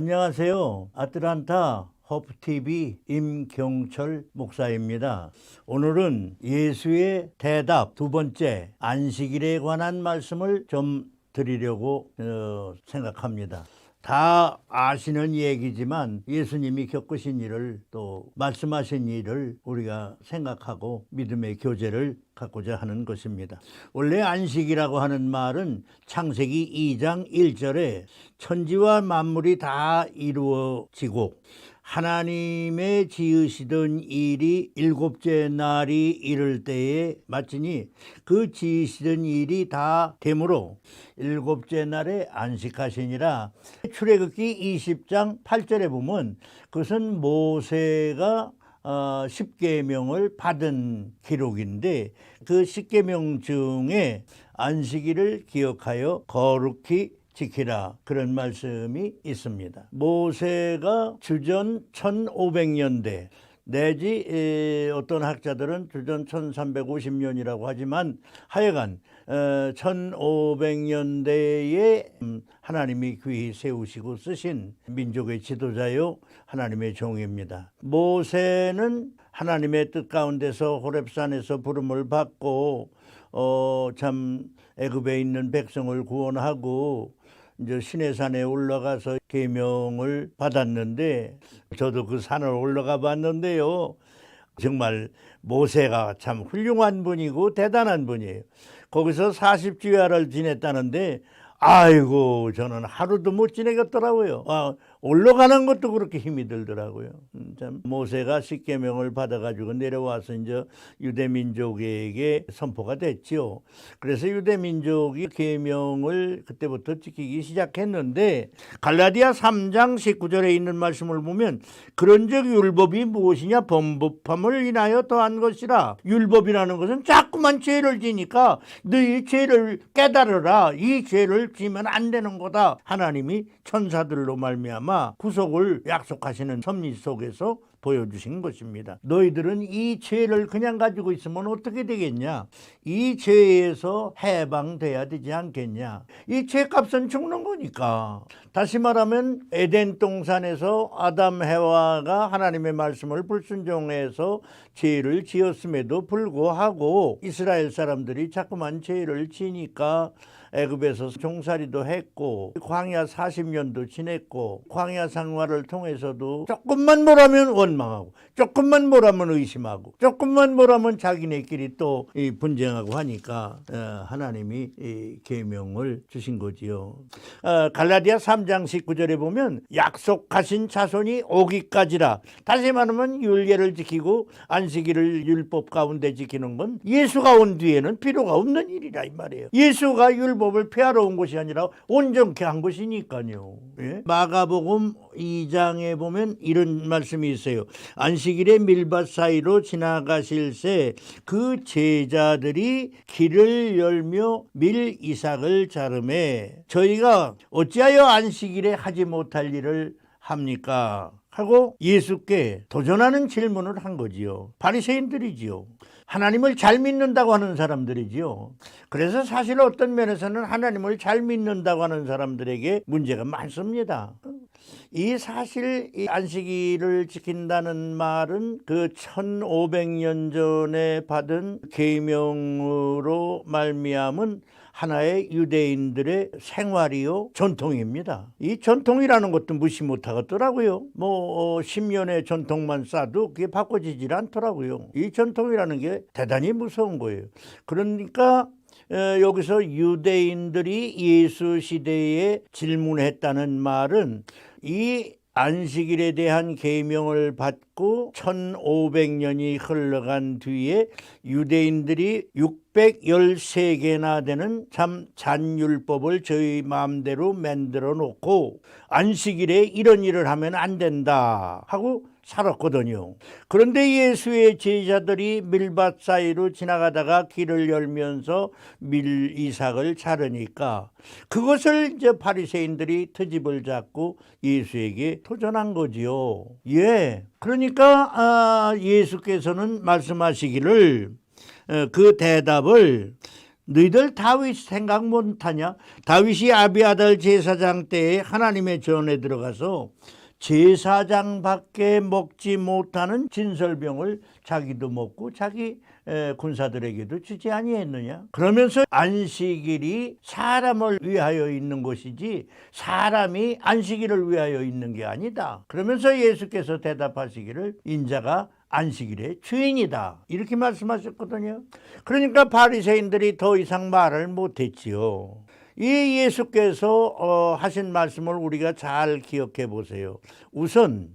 안녕하세요. 아틀란타 허프TV 임경철 목사입니다. 오늘은 예수의 대답 두 번째 안식일에 관한 말씀을 좀 드리려고 생각합니다. 다 아시는 얘기지만 예수님이 겪으신 일을 또 말씀하신 일을 우리가 생각하고 믿음의 교제를 갖고자 하는 것입니다. 원래 안식이라고 하는 말은 창세기 2장 1절에 천지와 만물이 다 이루어지고 하나님의 지으시던 일이 일곱째 날이 이를 때에 마치니 그 지으시던 일이 다 되므로 일곱째 날에 안식하시니라. 출애굽기 20장 8절에 보면 그것은 모세가 10계명을 받은 기록인데 그 10계명 중에 안식일을 기억하여 거룩히 지키라 그런 말씀이 있습니다. 모세가 주전 1500년대 내지 어떤 학자들은 주전 1350년이라고 하지만 하여간 1500년대에 하나님이 귀히 세우시고 쓰신 민족의 지도자요 하나님의 종입니다. 모세는 하나님의 뜻 가운데서 호렙산에서 부름을 받고 참 애굽에 있는 백성을 구원하고 이제 시내산에 올라가서 계명을 받았는데 저도 그 산을 올라가 봤는데요. 정말 모세가 참 훌륭한 분이고 대단한 분이에요. 거기서 40주야를 지냈다는데 아이고 저는 하루도 못 지내겠더라고요. 올라가는 것도 그렇게 힘이 들더라고요. 참 모세가 십계명을 받아가지고 내려와서 이제 유대민족에게 선포가 됐죠. 그래서 유대민족이 계명을 그때부터 지키기 시작했는데 갈라디아 3장 19절에 있는 말씀을 보면 그런즉 율법이 무엇이냐 범법함을 인하여 더한 것이라. 율법이라는 것은 자꾸만 죄를 지니까 너희 죄를 깨달으라. 이 죄를 지면 안 되는 거다. 하나님이 천사들로 말미암아 구속을 약속하시는 섭리 속에서 보여주신 것입니다. 너희들은 이 죄를 그냥 가지고 있으면 어떻게 되겠냐? 이 죄에서 해방돼야 되지 않겠냐? 이 죄값은 죽는 거니까. 다시 말하면 에덴 동산에서 아담 해와가 하나님의 말씀을 불순종해서 죄를 지었음에도 불구하고 이스라엘 사람들이 자꾸만 죄를 지니까 애굽에서 종살이도 했고 광야 40년도 지냈고 광야 생활을 통해서도 조금만 뭐라면 원망하고 조금만 뭐라면 의심하고 조금만 뭐라면 자기네끼리 또 분쟁하고 하니까 하나님이 계명을 주신 거지요. 갈라디아 3장 19절에 보면 약속하신 자손이 오기까지라. 다시 말하면 율례를 지키고 안식일을 율법 가운데 지키는 건 예수가 온 뒤에는 필요가 없는 일이라 이 말이에요. 예수가 율법을 폐하러 온 것이 아니라 온전케 한 것이니까요. 예? 마가복음 2장에 보면 이런 말씀이 있어요. 안식일에 밀밭 사이로 지나가실새 그 제자들이 길을 열며 밀 이삭을 자르매 저희가 어찌하여 안식일에 하지 못할 일을 합니까? 하고 예수께 도전하는 질문을 한 거지요. 바리새인들이지요. 하나님을 잘 믿는다고 하는 사람들이지요. 그래서 사실 어떤 면에서는 하나님을 잘 믿는다고 하는 사람들에게 문제가 많습니다. 이 사실 이 안식일을 지킨다는 말은 그 1500년 전에 받은 계명으로 말미암은 하나의 유대인들의 생활이요 전통입니다. 이 전통이라는 것도 무시 못하겠더라고요. 10년의 전통만 쌓아도 그게 바꿔지질 않더라고요. 이 전통이라는 게 대단히 무서운 거예요. 그러니까 여기서 유대인들이 예수 시대에 질문했다는 말은 이 안식일에 대한 계명을 받고 1500년이 흘러간 뒤에 유대인들이 613개나 되는 참 잔율법을 저희 마음대로 만들어 놓고 안식일에 이런 일을 하면 안 된다 하고 살았거든요. 그런데 예수의 제자들이 밀밭 사이로 지나가다가 길을 열면서 밀 이삭을 자르니까 그것을 이제 바리새인들이 트집을 잡고 예수에게 도전한 거지요. 예. 그러니까 예수께서는 말씀하시기를 그 대답을 너희들 다윗 생각 못하냐? 다윗이 아비아달 제사장 때에 하나님의 전에 들어가서 제사장밖에 먹지 못하는 진설병을 자기도 먹고 자기 군사들에게도 주지 아니했느냐? 그러면서 안식일이 사람을 위하여 있는 것이지 사람이 안식일을 위하여 있는 게 아니다. 그러면서 예수께서 대답하시기를 인자가 안식일의 주인이다, 이렇게 말씀하셨거든요. 그러니까 바리새인들이 더 이상 말을 못했지요. 이 예수께서 하신 말씀을 우리가 잘 기억해 보세요. 우선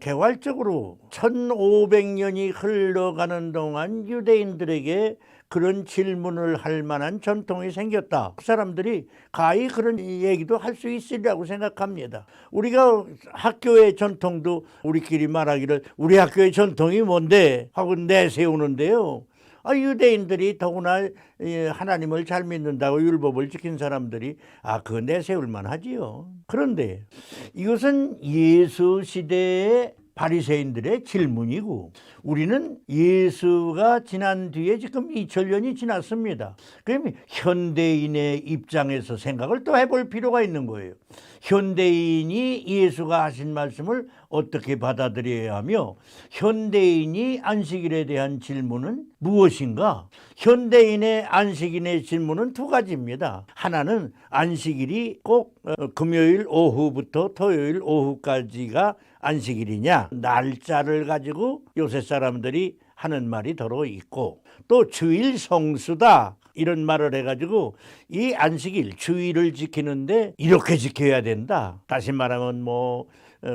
개괄적으로 1500년이 흘러가는 동안 유대인들에게 그런 질문을 할 만한 전통이 생겼다. 그 사람들이 가히 그런 얘기도 할 수 있으리라고 생각합니다. 우리가 학교의 전통도 우리끼리 말하기를 우리 학교의 전통이 뭔데 하고 내세우는데요. 유대인들이 더구나 하나님을 잘 믿는다고 율법을 지킨 사람들이 그거 내세울 만하지요. 그런데 이것은 예수 시대의 바리새인들의 질문이고 우리는 예수가 지난 뒤에 지금 2000년이 지났습니다. 그러면 현대인의 입장에서 생각을 또 해볼 필요가 있는 거예요. 현대인이 예수가 하신 말씀을 어떻게 받아들여야 하며 현대인이 안식일에 대한 질문은 무엇인가? 현대인의 안식일의 질문은 두 가지입니다. 하나는 안식일이 꼭 금요일 오후부터 토요일 오후까지가 안식일이냐, 날짜를 가지고 요새 사람들이 하는 말이 더러 있고, 또 주일 성수다 이런 말을 해가지고 이 안식일 주일을 지키는데 이렇게 지켜야 된다. 다시 말하면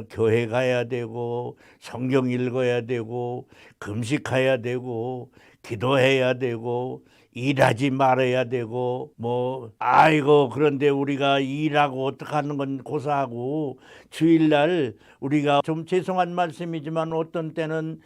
교회 가야 되고 성경 읽어야 되고 금식해야 되고 기도해야 되고 일하지 말아야 되고 그런데 우리가 일하고 어떻게 하는 건 고사하고 주일날 우리가 좀 죄송한 말씀이지만 어떤 때는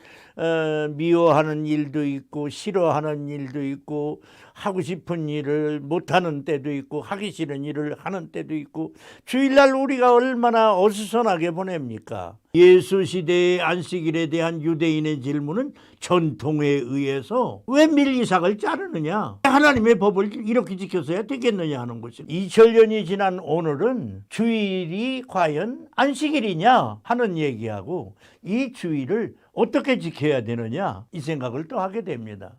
미워하는 일도 있고 싫어하는 일도 있고 하고 싶은 일을 못하는 때도 있고 하기 싫은 일을 하는 때도 있고 주일날 우리가 얼마나 어수선하게 보냅니까? 예수 시대의 안식일에 대한 유대인의 질문은 전통에 의해서 왜 밀리삭을 자르느냐, 하나님의 법을 이렇게 지켜서야 되겠느냐 하는 것입니다. 2000년이 지난 오늘은 주일이 과연 안식일이냐 하는 얘기하고 이 주일을 어떻게 지켜야 되느냐 이 생각을 또 하게 됩니다.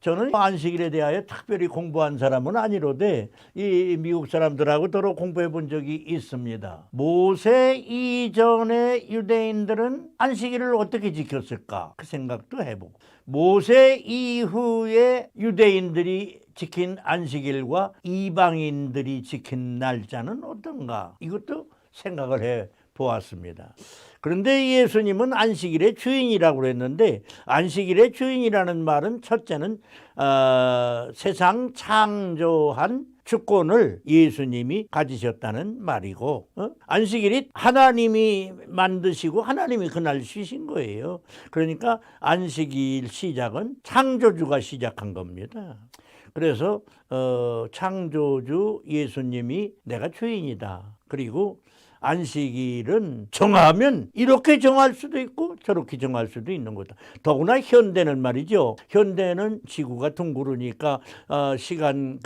저는 안식일에 대하여 특별히 공부한 사람은 아니로되 이 미국 사람들하고 더러 공부해 본 적이 있습니다. 모세 이전의 유대인들은 안식일을 어떻게 지켰을까 그 생각도 해보고 모세 이후에 유대인들이 지킨 안식일과 이방인들이 지킨 날짜는 어떤가 이것도 생각을 해 보았습니다. 그런데 예수님은 안식일의 주인이라고 그랬는데 안식일의 주인이라는 말은 첫째는 세상 창조한 주권을 예수님이 가지셨다는 말이고 안식일이 하나님이 만드시고 하나님이 그날 쉬신 거예요. 그러니까 안식일 시작은 창조주가 시작한 겁니다. 그래서 창조주 예수님이 내가 주인이다. 그리고 안식일은 정하면 이렇게 정할 수도 있고 저렇게 정할 수도 있는 거다. 더구나 현대는 말이죠. 현대는 지구가 둥그르니까 시간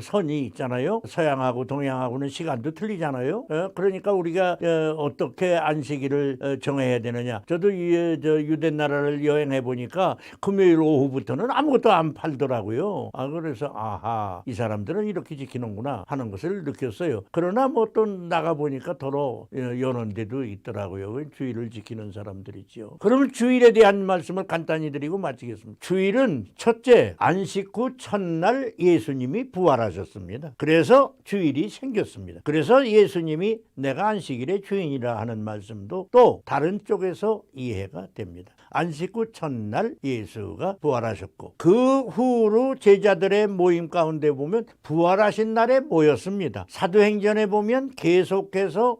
선이 있잖아요. 서양하고 동양하고는 시간도 틀리잖아요. 그러니까 우리가 어떻게 안식일을 정해야 되느냐. 저도 유대 나라를 여행해 보니까 금요일 오후부터는 아무것도 안 팔더라고요. 그래서 이 사람들은 이렇게 지키는구나 하는 것을 느꼈어요. 그러나 또 나가 보니까 서로 여는 데도 있더라고요. 주일을 지키는 사람들이죠. 그러면 주일에 대한 말씀을 간단히 드리고 마치겠습니다. 주일은 첫째, 안식 후 첫날 예수님이 부활하셨습니다. 그래서 주일이 생겼습니다. 그래서 예수님이 내가 안식일의 주인이라 하는 말씀도 또 다른 쪽에서 이해가 됩니다. 안식 후 첫날 예수가 부활하셨고 그 후로 제자들의 모임 가운데 보면 부활하신 날에 모였습니다. 사도행전에 보면 계속해서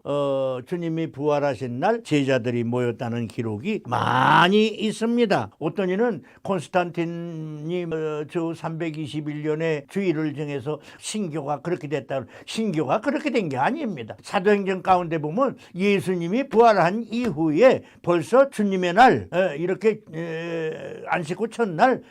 주님이 부활하신 날 제자들이 모였다는 기록이 많이 있습니다. 어떤 이는 콘스탄틴이 주 321년에 주일을 정해서 신교가 그렇게 됐다. 신교가 그렇게 된 게 아닙니다. 사도행전 가운데 보면 예수님이 부활한 이후에 벌써 주님의 날 이렇게 안식 후 첫날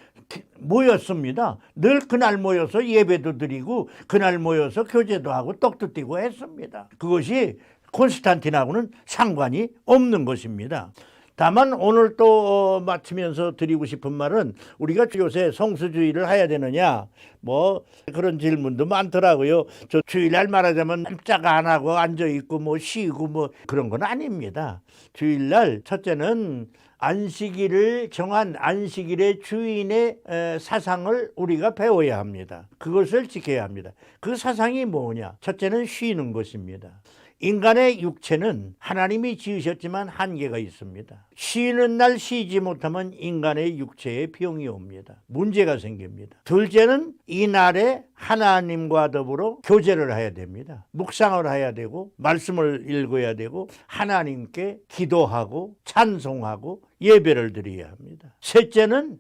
모였습니다. 늘 그날 모여서 예배도 드리고 그날 모여서 교제도 하고 떡도 띠고 했습니다. 그것이 콘스탄틴하고는 상관이 없는 것입니다. 다만 오늘 또 마치면서 드리고 싶은 말은 우리가 요새 성수주의를 해야 되느냐 뭐 그런 질문도 많더라고요. 저 주일날 말하자면 꼼짝 안 하고 앉아있고 뭐 쉬고 뭐 그런 건 아닙니다. 주일날 첫째는 안식일을 정한 안식일의 주인의 사상을 우리가 배워야 합니다. 그것을 지켜야 합니다. 그 사상이 뭐냐? 첫째는 쉬는 것입니다. 인간의 육체는 하나님이 지으셨지만 한계가 있습니다. 쉬는 날 쉬지 못하면 인간의 육체에 병이 옵니다. 문제가 생깁니다. 둘째는 이 날에 하나님과 더불어 교제를 해야 됩니다. 묵상을 해야 되고 말씀을 읽어야 되고 하나님께 기도하고 찬송하고 예배를 드려야 합니다. 셋째는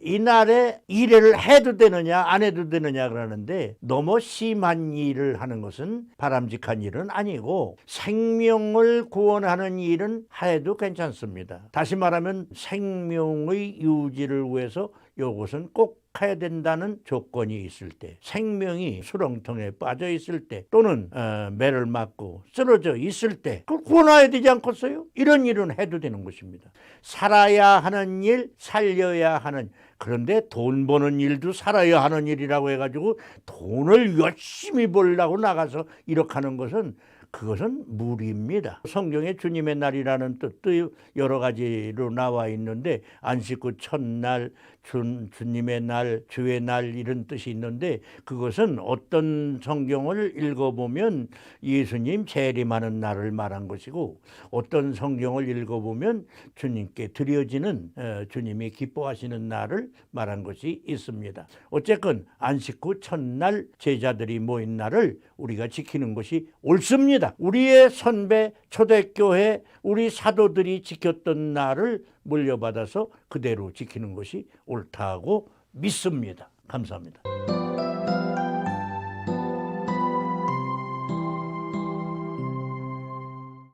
이 날에 일을 해도 되느냐 안 해도 되느냐 그러는데 너무 심한 일을 하는 것은 바람직한 일은 아니고 생명을 구원하는 일은 해도 괜찮습니다. 다시 말하면 생명의 유지를 위해서 이것은 꼭 해야 된다는 조건이 있을 때, 생명이 수렁통에 빠져 있을 때 또는 매를 맞고 쓰러져 있을 때 그걸 구원해야 되지 않겠어요? 이런 일은 해도 되는 것입니다. 살아야 하는 일, 살려야 하는, 그런데 돈 버는 일도 살아야 하는 일이라고 해가지고 돈을 열심히 벌려고 나가서 이렇게 하는 것은 그것은 무리입니다. 성경에 주님의 날이라는 뜻도 여러 가지로 나와 있는데 안식 후 첫날, 주님의 날, 주의 날 이런 뜻이 있는데 그것은 어떤 성경을 읽어보면 예수님 재림하는 날을 말한 것이고 어떤 성경을 읽어보면 주님께 드려지는 주님이 기뻐하시는 날을 말한 것이 있습니다. 어쨌건 안식 후 첫날 제자들이 모인 날을 우리가 지키는 것이 옳습니다. 우리의 선배 초대교회 우리 사도들이 지켰던 날을 물려받아서 그대로 지키는 것이 옳다고 믿습니다. 감사합니다.